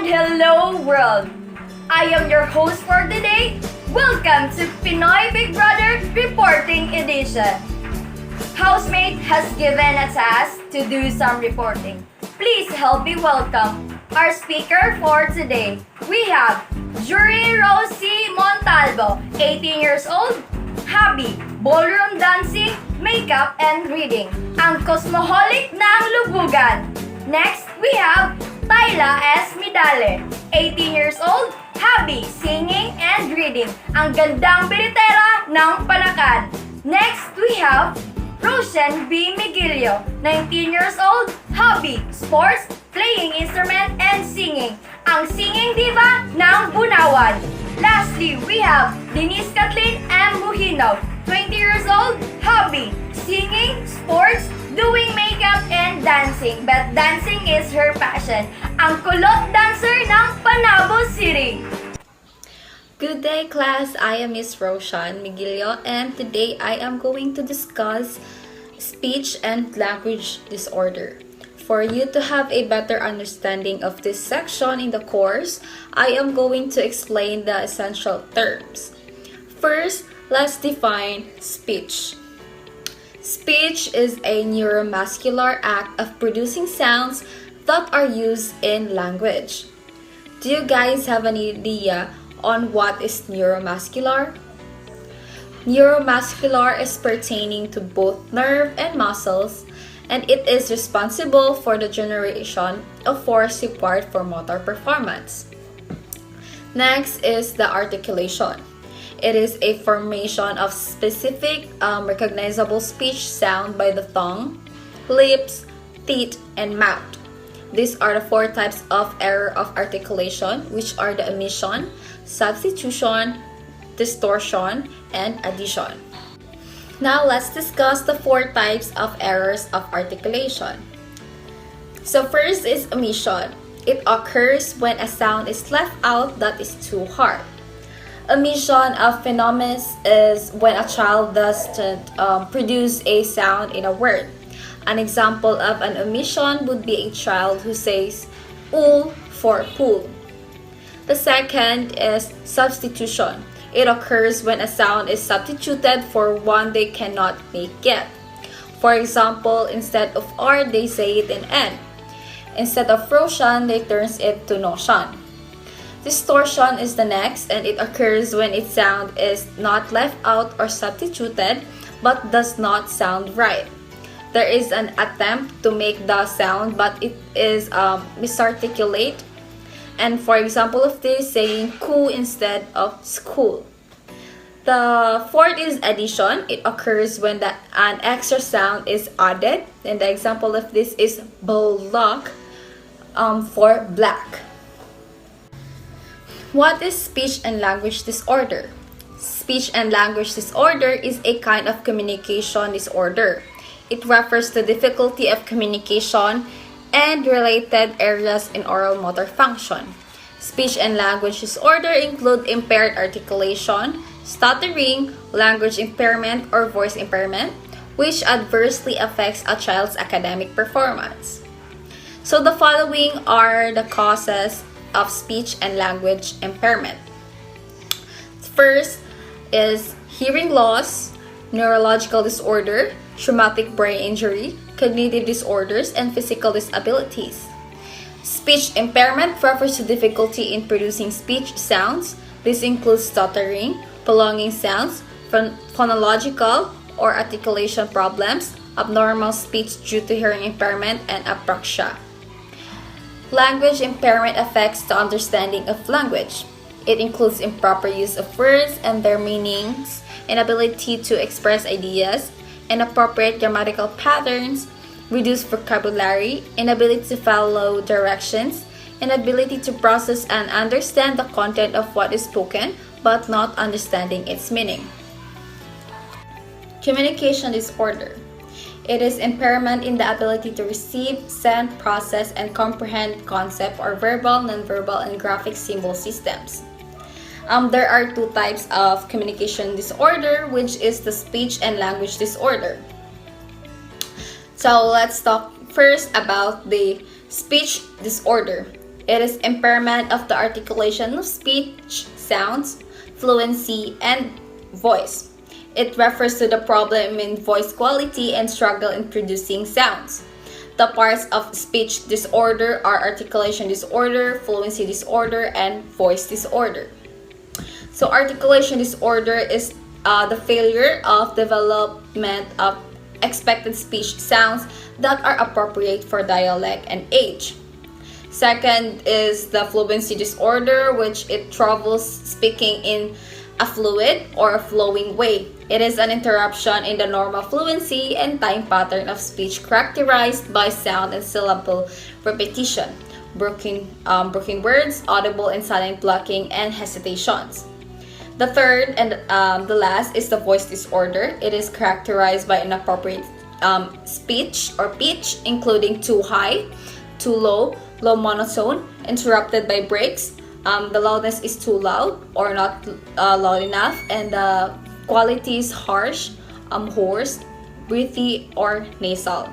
and hello world! I am your host for today. Welcome to Pinoy Big Brother Reporting Edition. Housemate has given a task to do some reporting. Please help me welcome our speaker for today. We have Jury Rosie Montalvo, 18 years old, hobby, ballroom dancing, makeup, and reading. Ang cosmoholic ng lubugan. Next, we have Tyla S. Midale, 18 years old, hobby, singing and reading. Ang gandang bilitera ng Palakan. Next, we have Roshan B. Miguelio, 19 years old, hobby, sports, playing instrument, and singing. Ang singing diva ng Bunawan. Lastly, we have Denise Kathleen M. Muhino, 20 years old, hobby, singing, sports, doing makeup, and dancing. But dancing is her passion. Ang kulot dancer ng Panabo City. Good day, class. I am Miss Roshan Miguelio, and today I am going to discuss speech and language disorder. For you to have a better understanding of this section in the course, I am going to explain the essential terms. First, let's define speech. Speech is a neuromuscular act of producing sounds that are used in language. Do you guys have an idea on what is neuromuscular? Neuromuscular is pertaining to both nerve and muscles, and it is responsible for the generation of force required for motor performance. Next is the articulation. It is a formation of specific recognizable speech sound by the tongue, lips, teeth, and mouth. These are the four types of error of articulation, which are the omission, substitution, distortion, and addition. Now let's discuss the four types of errors of articulation. So first is omission. It occurs when a sound is left out that is too hard. Omission of phenomenon is when a child doesn't produce a sound in a word. An example of an omission would be a child who says "ul" for pool. The second is substitution. It occurs when a sound is substituted for one they cannot make yet. For example, instead of R, they say it in N. Instead of Roshan, they turn it to Noshan. Distortion is the next, and it occurs when its sound is not left out or substituted but does not sound right. There is an attempt to make the sound but it is misarticulate. And for example of this, saying "cool" instead of "school." The fourth is addition. It occurs when an extra sound is added. And the example of this is "block" for black. What is speech and language disorder? Speech and language disorder is a kind of communication disorder. It refers to difficulty of communication and related areas in oral motor function. Speech and language disorder include impaired articulation, stuttering, language impairment, or voice impairment, which adversely affects a child's academic performance. So the following are the causes of speech and language impairment. First is hearing loss, neurological disorder, traumatic brain injury, cognitive disorders, and physical disabilities. Speech impairment refers to difficulty in producing speech sounds. This includes stuttering, prolonging sounds, phonological or articulation problems, abnormal speech due to hearing impairment, and apraxia. Language impairment affects the understanding of language. It includes improper use of words and their meanings, inability to express ideas, inappropriate grammatical patterns, reduced vocabulary, inability to follow directions, inability to process and understand the content of what is spoken, but not understanding its meaning. Communication disorder. It is impairment in the ability to receive, send, process, and comprehend concept or verbal, nonverbal, and graphic symbol systems. There are two types of communication disorder, which is the speech and language disorder. So let's talk first about the speech disorder. It is impairment of the articulation of speech, sounds, fluency, and voice. It refers to the problem in voice quality and struggle in producing sounds. The parts of speech disorder are articulation disorder, fluency disorder, and voice disorder. So articulation disorder is the failure of development of expected speech sounds that are appropriate for dialect and age. Second is the fluency disorder, which it troubles speaking in a fluid or a flowing way. It is an interruption in the normal fluency and time pattern of speech characterized by sound and syllable repetition, broken words, audible and silent blocking, and hesitations. The third and the last is the voice disorder. It is characterized by inappropriate speech or pitch, including too high, too low, low monotone, interrupted by breaks. The loudness is too loud or not loud enough, and the quality is harsh, hoarse, breathy, or nasal.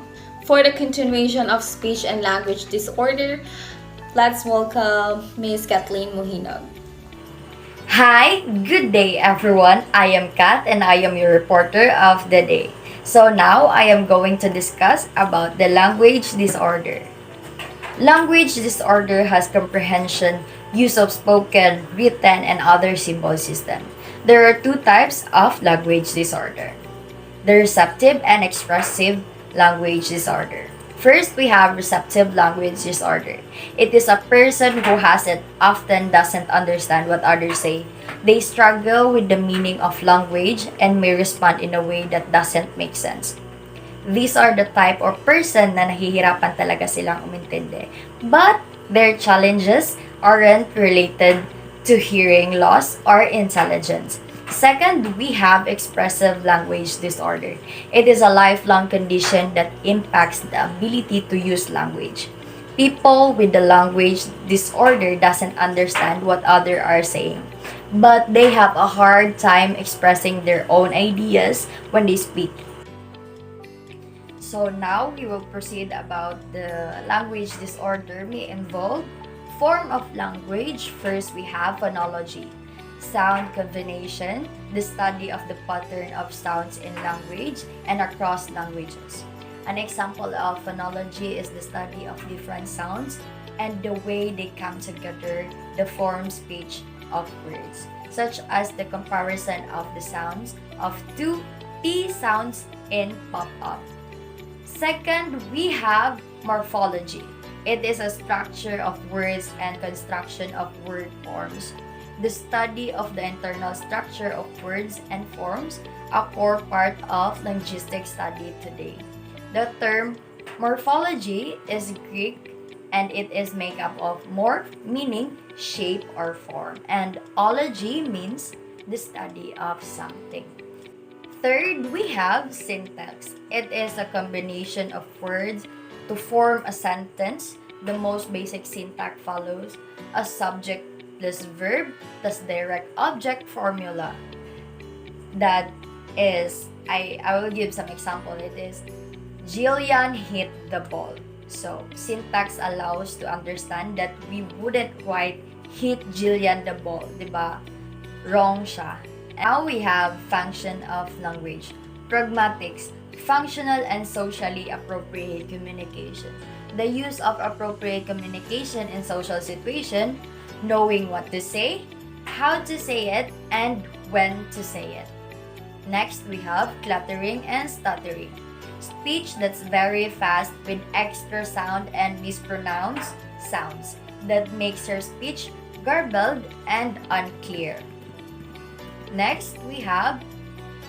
For the continuation of speech and language disorder, let's welcome Ms. Kathleen Muhinog. Hi, good day everyone. I am Kat and I am your reporter of the day. So now I am going to discuss about the language disorder. Language disorder has comprehension, use of spoken, written, and other symbol system. There are two types of language disorder: the receptive and expressive language disorder. First, we have receptive language disorder. It is a person who has it often doesn't understand what others say. They struggle with the meaning of language and may respond in a way that doesn't make sense. These are the type of person na nahihirapan talaga silang umintindi. But their challenges aren't related to hearing loss or intelligence. Second, we have expressive language disorder. It is a lifelong condition that impacts the ability to use language. People with the language disorder doesn't understand what others are saying, but they have a hard time expressing their own ideas when they speak. So now we will proceed about the language disorder may involve form of language. First, we have phonology. Sound combination, the study of the pattern of sounds in language and across languages. An example of phonology is the study of different sounds and the way they come together to form speech of words, such as the comparison of the sounds of two P sounds in pop-up. Second, we have morphology. It is a structure of words and construction of word forms. The study of the internal structure of words and forms, a core part of linguistic study today. The term morphology is Greek and it is made up of morph, meaning shape or form, and ology means the study of something. Third, we have syntax. It is a combination of words to form a sentence. The most basic syntax follows a subject plus verb plus direct object formula. That is, I will give some example. It is, Jillian hit the ball. So, syntax allows to understand that we wouldn't quite hit Jillian the ball, diba? Wrong siya. Now we have function of language. Pragmatics, functional and socially appropriate communication. The use of appropriate communication in social situation, knowing what to say, how to say it, and when to say it. Next, we have cluttering and stuttering. Speech that's very fast with extra sound and mispronounced sounds that makes your speech garbled and unclear. Next, we have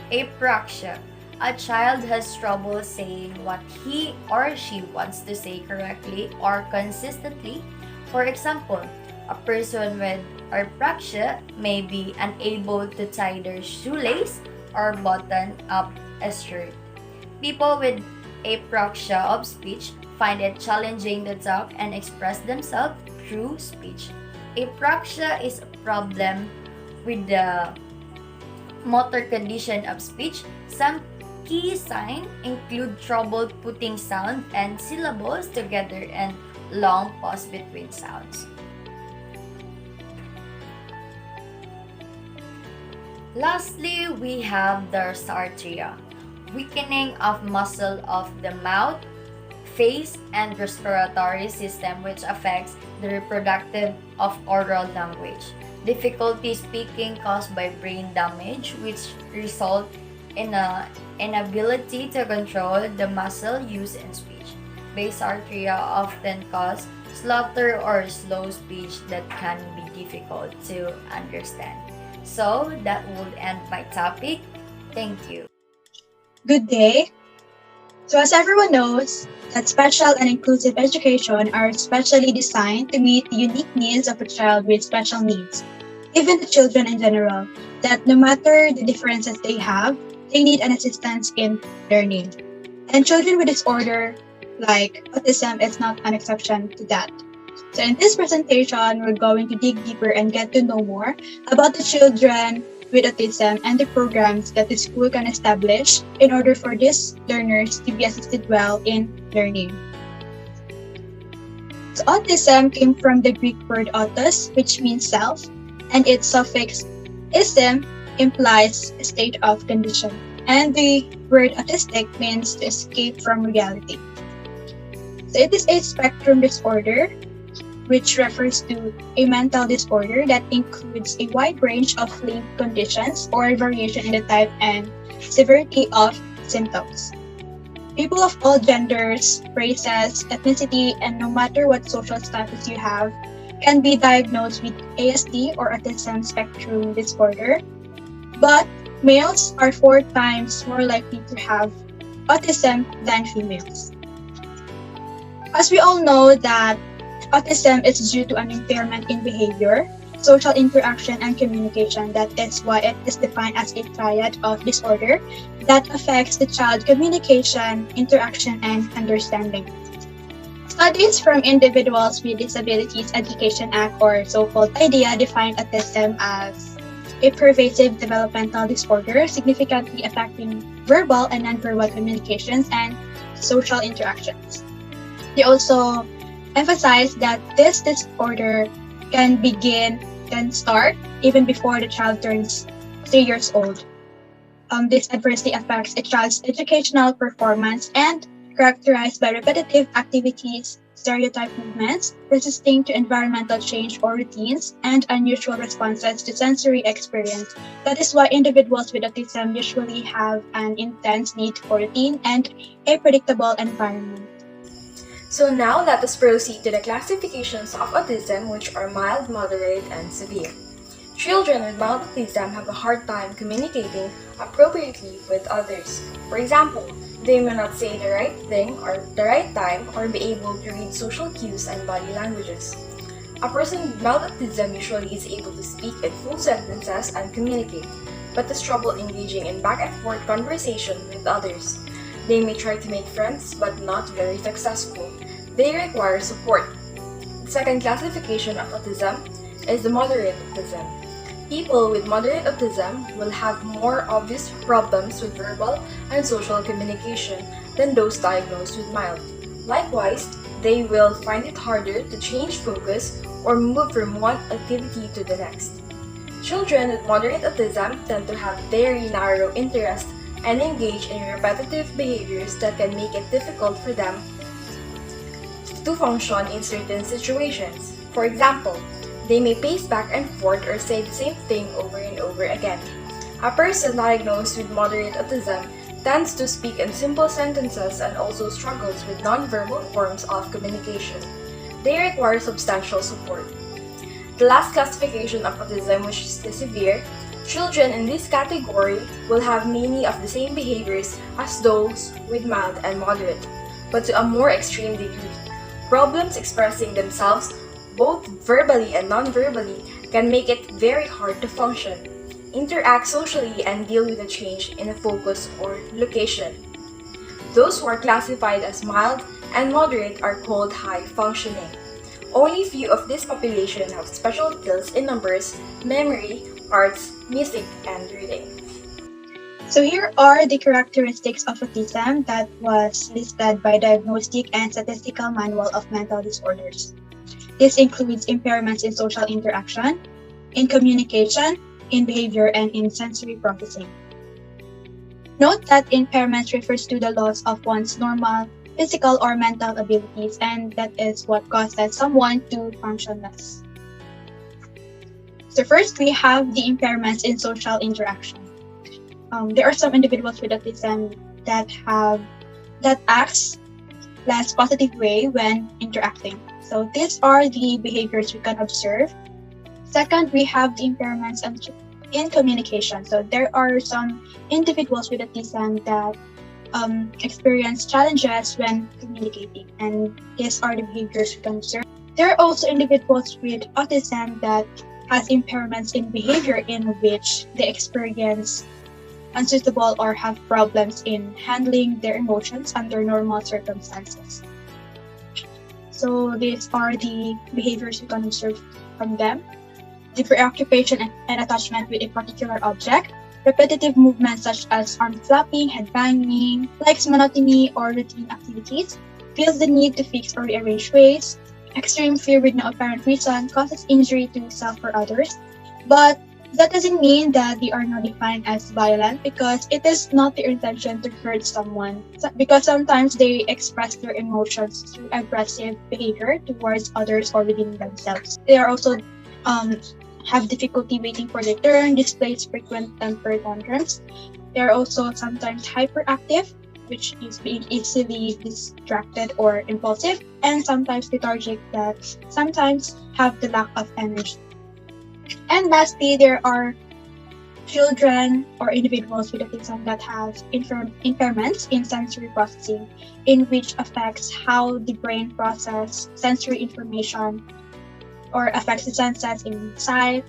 apraxia. A child has trouble saying what he or she wants to say correctly or consistently. For example, a person with apraxia may be unable to tie their shoelace or button up a shirt. People with apraxia of speech find it challenging to talk and express themselves through speech. Apraxia is a problem with the motor condition of speech. Some key signs include trouble putting sound and syllables together and long pause between sounds. Lastly, we have dysarthria, weakening of muscle of the mouth, face, and respiratory system which affects the reproductive of oral language. Difficulty speaking caused by brain damage which result in an inability to control the muscle used in speech. Dysarthria often cause slaughter or slow speech that can be difficult to understand. So that would end my topic. Thank you. Good day. So as everyone knows, that special and inclusive education are specially designed to meet the unique needs of a child with special needs, even the children in general, that no matter the differences they have, they need an assistance in learning. And children with disorder like autism is not an exception to that. So in this presentation, we're going to dig deeper and get to know more about the children with autism and the programs that the school can establish in order for these learners to be assisted well in learning. So autism came from the Greek word autos, which means self, and its suffix ism implies a state of condition. And the word autistic means to escape from reality. So it is a spectrum disorder, which refers to a mental disorder that includes a wide range of linked conditions or variation in the type and severity of symptoms. People of all genders, races, ethnicity, and no matter what social status you have, can be diagnosed with ASD or autism spectrum disorder, but males are 4 times more likely to have autism than females. As we all know that autism is due to an impairment in behavior, social interaction, and communication. That is why it is defined as a triad of disorder that affects the child communication, interaction, and understanding. Studies from Individuals with Disabilities Education Act or so-called IDEA define autism as a pervasive developmental disorder significantly affecting verbal and nonverbal communications and social interactions. They also emphasize that this disorder can start even before the child turns 3 years old. This adversely affects a child's educational performance and characterized by repetitive activities, stereotype movements, resisting to environmental change or routines, and unusual responses to sensory experience. That is why individuals with autism usually have an intense need for routine and a predictable environment. So now let us proceed to the classifications of autism, which are mild, moderate, and severe. Children with mild autism have a hard time communicating appropriately with others. For example, they may not say the right thing or the right time or be able to read social cues and body languages. A person with mild autism usually is able to speak in full sentences and communicate, but has trouble engaging in back and forth conversation with others. They may try to make friends but not very successful. They require support. The second classification of autism is the moderate autism. People with moderate autism will have more obvious problems with verbal and social communication than those diagnosed with mild. Likewise, they will find it harder to change focus or move from one activity to the next. Children with moderate autism tend to have very narrow interests and engage in repetitive behaviors that can make it difficult for them to function in certain situations. For example, they may pace back and forth or say the same thing over and over again. A person diagnosed with moderate autism tends to speak in simple sentences and also struggles with nonverbal forms of communication. They require substantial support. The last classification of autism, which is the severe, children in this category will have many of the same behaviors as those with mild and moderate, but to a more extreme degree. Problems expressing themselves both verbally and non-verbally can make it very hard to function, interact socially, and deal with a change in a focus or location. Those who are classified as mild and moderate are called high functioning. Only few of this population have special skills in numbers, memory, arts, music, and reading. So here are the characteristics of autism that was listed by Diagnostic and Statistical Manual of Mental Disorders. This includes impairments in social interaction, in communication, in behavior and in sensory processing. Note that impairment refers to the loss of one's normal physical or mental abilities, and that is what causes someone to function less. So first, we have the impairments in social interaction. There are some individuals with autism that acts less positive way when interacting. So these are the behaviors we can observe. Second, we have the impairments in communication. So there are some individuals with autism that experience challenges when communicating, and these are the behaviors we can observe. There are also individuals with autism that has impairments in behavior in which they experience unsuitable or have problems in handling their emotions under normal circumstances. So these are the behaviors you can observe from them. The preoccupation and attachment with a particular object, repetitive movements such as arm flapping, head banging, likes monotony or routine activities, feels the need to fix or rearrange ways, extreme fear with no apparent reason, causes injury to self or others. But that doesn't mean that they are not defined as violent, because it is not their intention to hurt someone. Because sometimes they express their emotions through aggressive behavior towards others or within themselves. They are also have difficulty waiting for their turn, displays frequent temper tantrums. They are also sometimes hyperactive, which is being easily distracted or impulsive, and sometimes lethargic, that sometimes have the lack of energy. And lastly, there are children or individuals with autism that have impairments in sensory processing, in which affects how the brain processes sensory information or affects the senses in sight,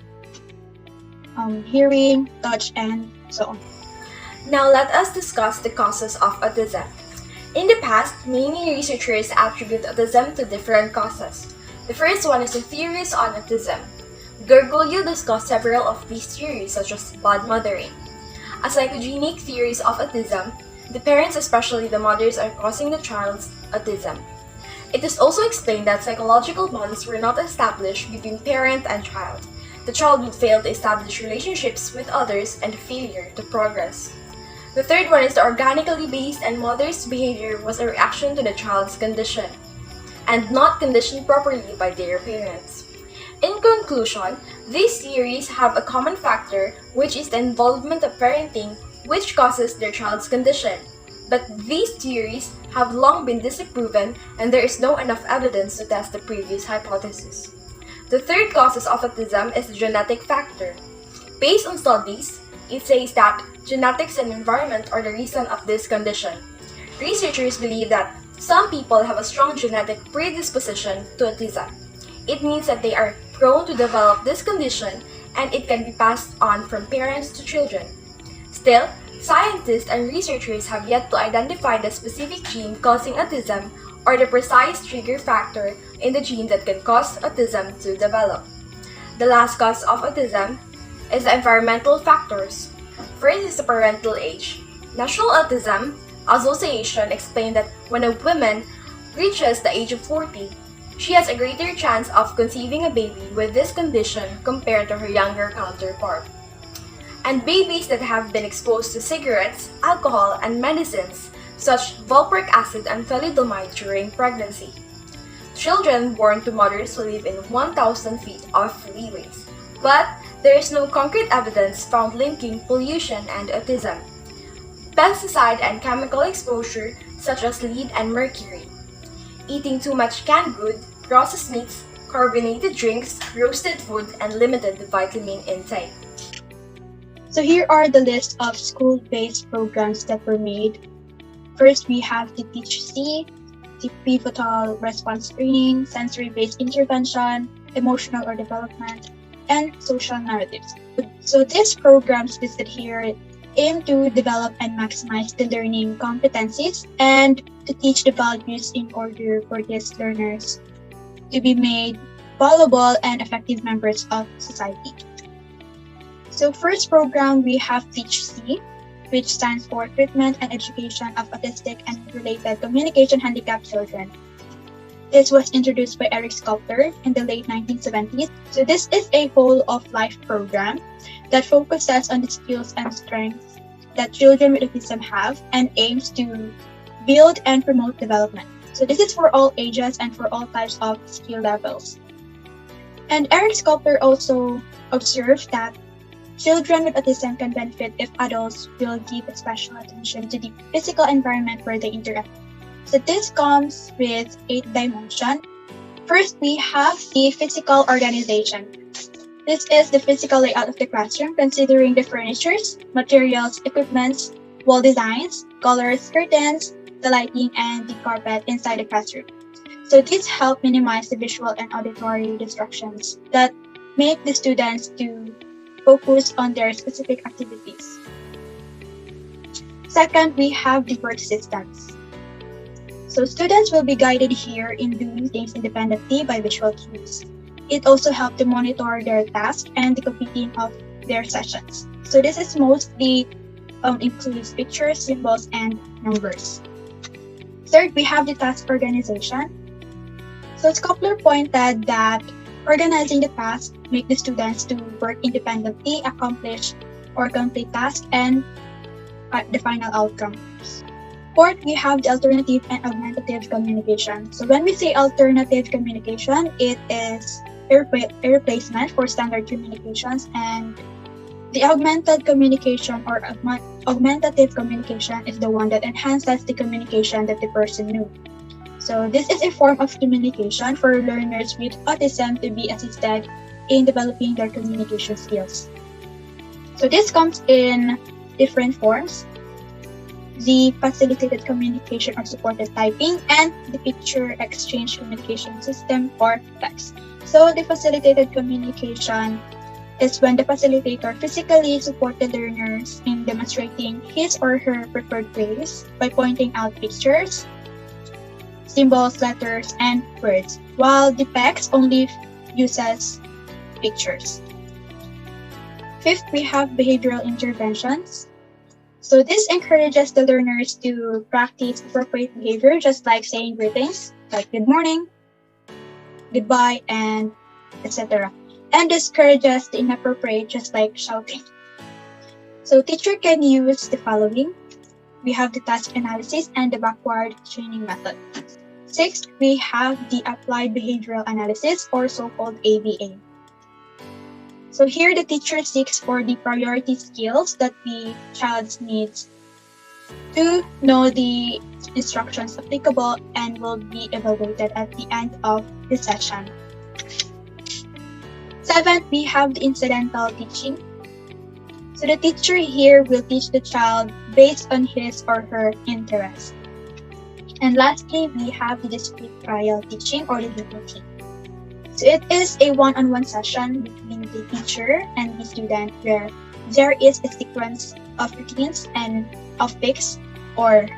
hearing, touch, and so on. Now let us discuss the causes of autism. In the past, many researchers attribute autism to different causes. The first one is the theories on autism. Gargulio discussed several of these theories, such as bad mothering. As psychogenic theories of autism, the parents, especially the mothers, are causing the child's autism. It is also explained that psychological bonds were not established between parent and child. The child would fail to establish relationships with others and failure to progress. The third one is the organically based, and mother's behavior was a reaction to the child's condition and not conditioned properly by their parents. In conclusion, these theories have a common factor, which is the involvement of parenting, which causes their child's condition. But these theories have long been disproven, and there is no enough evidence to test the previous hypothesis. The third causes of autism is the genetic factor. Based on studies, it says that genetics and environment are the reason of this condition. Researchers believe that some people have a strong genetic predisposition to autism. It means that they are prone to develop this condition, and it can be passed on from parents to children. Still, scientists and researchers have yet to identify the specific gene causing autism or the precise trigger factor in the gene that can cause autism to develop. The last cause of autism is the environmental factors. First is the parental age. National Autism Association explained that when a woman reaches the age of 40, she has a greater chance of conceiving a baby with this condition compared to her younger counterpart. And babies that have been exposed to cigarettes, alcohol, and medicines such valproic acid and thalidomide during pregnancy. Children born to mothers who live in 1,000 feet of freeways. But there is no concrete evidence found linking pollution and autism. Pesticide and chemical exposure such as lead and mercury. Eating too much canned good, processed meats, carbonated drinks, roasted food, and limited vitamin intake. So here are the list of school-based programs that were made. First, we have the Teach C, the Pivotal Response Screening, Sensory-Based Intervention, Emotional or Development, and Social Narratives. So these programs listed here aim to develop and maximize the learning competencies and to teach the values in order for these learners to be made valuable and effective members of society. So first program, we have Teach C, which stands for Treatment and Education of Autistic and Related Communication Handicapped Children. This was introduced by Eric Sculptor in the late 1970s. So this is a whole of life program that focuses on the skills and strengths that children with autism have and aims to build and promote development. So this is for all ages and for all types of skill levels. And Eric Sculptor also observed that children with autism can benefit if adults will give special attention to the physical environment where they interact. So this comes with 8 dimensions. First, we have the physical organization. This is the physical layout of the classroom, considering the furnitures, materials, equipments, wall designs, colors, curtains, the lighting, and the carpet inside the classroom. So this helps minimize the visual and auditory distractions that make the students to focus on their specific activities. Second, we have the work systems. So students will be guided here in doing things independently by visual cues. It also helps to monitor their tasks and the completing of their sessions. So this is mostly includes pictures, symbols, and numbers. Third, we have the task organization. So Sculptor pointed that organizing the tasks make the students to work independently, accomplish or complete tasks, and the final outcome. Fourth, we have the alternative and augmentative communication. So when we say alternative communication, it is a replacement for standard communications, and the augmented communication or augmentative communication is the one that enhances the communication that the person knew. So this is a form of communication for learners with autism to be assisted in developing their communication skills. So this comes in different forms: the facilitated communication or supported typing, and the picture exchange communication system or PECS. So the facilitated communication is when the facilitator physically supported learners in demonstrating his or her preferred ways by pointing out pictures, symbols, letters, and words, while the PECS only uses pictures. Fifth, we have behavioral interventions. So this encourages the learners to practice appropriate behavior, just like saying greetings, like good morning, goodbye, and etc. And discourages the inappropriate, just like shouting. So teacher can use the following. We have the task analysis and the backward chaining method. Sixth, we have the applied behavioral analysis, or so-called ABA. So here the teacher seeks for the priority skills that the child needs to know the instructions applicable and will be evaluated at the end of the session. Seventh, we have the incidental teaching. So the teacher here will teach the child based on his or her interest. And lastly, we have the discrete trial teaching, or the DPT. So it is a one-on-one session between the teacher and the student where there is a sequence of routines and topics or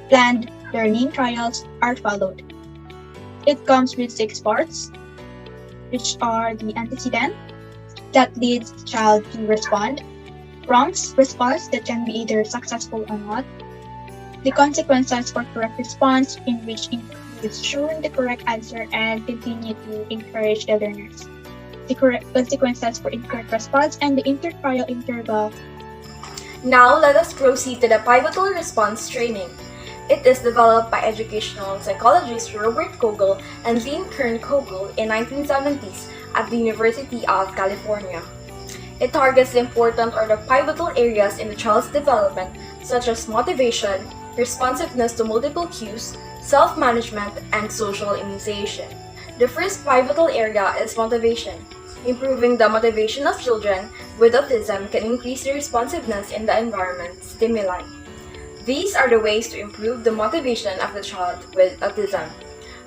planned learning trials are followed. It comes with 6 parts, which are the antecedent that leads the child to respond, prompts response that can be either successful or not, the consequences for correct response, in which includes showing the correct answer and continue to encourage the learners, the correct consequences for incorrect response, and the intertrial interval. Now let us proceed to the pivotal response training. It is developed by educational psychologist Robert Kogel and Dean Kern Kogel in 1970s at the University of California. It targets the important or the pivotal areas in the child's development, such as motivation, responsiveness to multiple cues, self-management, and social initiation. The first pivotal area is motivation. Improving the motivation of children with autism can increase their responsiveness in the environment stimuli. These are the ways to improve the motivation of the child with autism.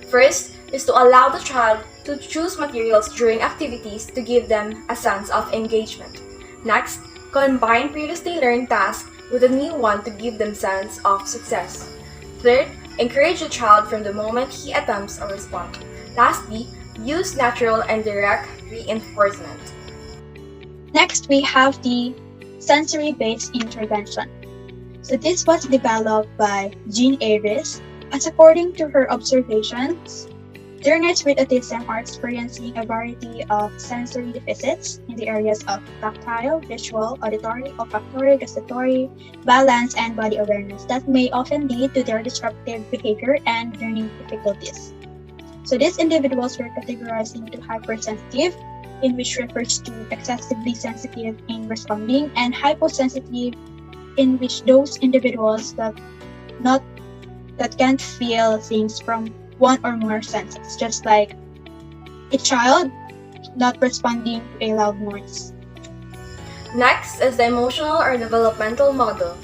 First is to allow the child to choose materials during activities to give them a sense of engagement. Next, combine previously learned tasks with a new one to give them sense of success. Third, encourage the child from the moment he attempts a response. Lastly, use natural and direct reinforcement. Next, we have the sensory-based intervention. So this was developed by Jean Ayres, as according to her observations, Learners with autism are experiencing a variety of sensory deficits in the areas of tactile, visual, auditory, olfactory, gustatory, balance, and body awareness that may often lead to their disruptive behavior and learning difficulties. So these individuals were categorized into hypersensitive, in which refers to excessively sensitive in responding, and hyposensitive, in which those individuals not that can't feel things from one or more senses, just like a child not responding to a loud noise. Next is the emotional or developmental model.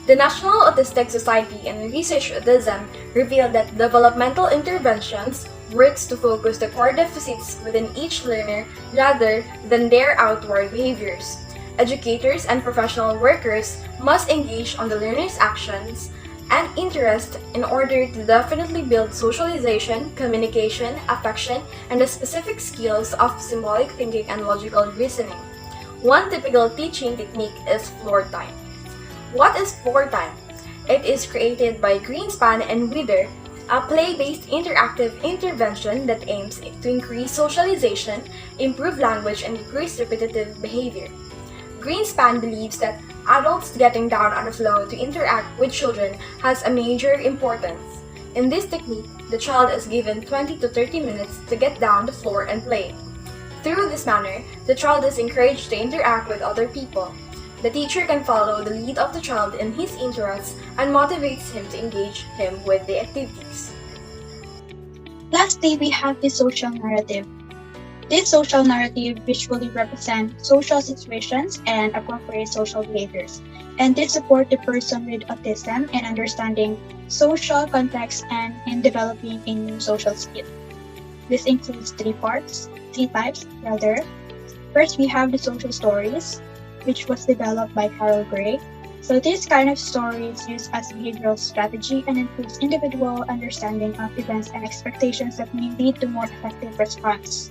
The National Autistic Society and Research Autism revealed that developmental interventions works to focus the core deficits within each learner rather than their outward behaviors. Educators and professional workers must engage on the learner's actions and interest in order to definitely build socialization, communication, affection, and the specific skills of symbolic thinking and logical reasoning. One typical teaching technique is floor time. What is floor time? It is created by Greenspan and Wither, a play-based interactive intervention that aims to increase socialization, improve language, and decrease repetitive behavior. Greenspan believes that adults getting down on the floor to interact with children has a major importance. In this technique, the child is given 20 to 30 minutes to get down the floor and play. Through this manner, the child is encouraged to interact with other people. The teacher can follow the lead of the child in his interests and motivates him to engage him with the activities. Lastly, we have the social narrative. This social narrative visually represents social situations and appropriate social behaviors, and they support the person with autism in understanding social context and in developing a new social skill. This includes three types rather. First, we have the social stories, which was developed by Carol Gray. So this kind of stories used as behavioral strategy and improves individual understanding of events and expectations that may lead to more effective response.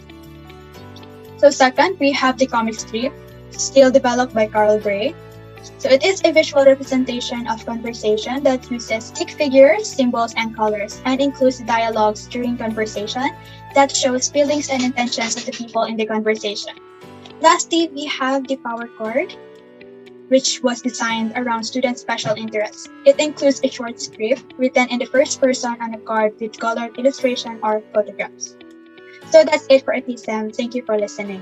So second, we have the comic strip, still developed by Carl Gray. So it is a visual representation of conversation that uses stick figures, symbols, and colors, and includes dialogues during conversation that shows feelings and intentions of the people in the conversation. Lastly, we have the power card, which was designed around students' special interests. It includes a short script written in the first person on a card with colored illustration or photographs. So that's it for autism. Thank you for listening.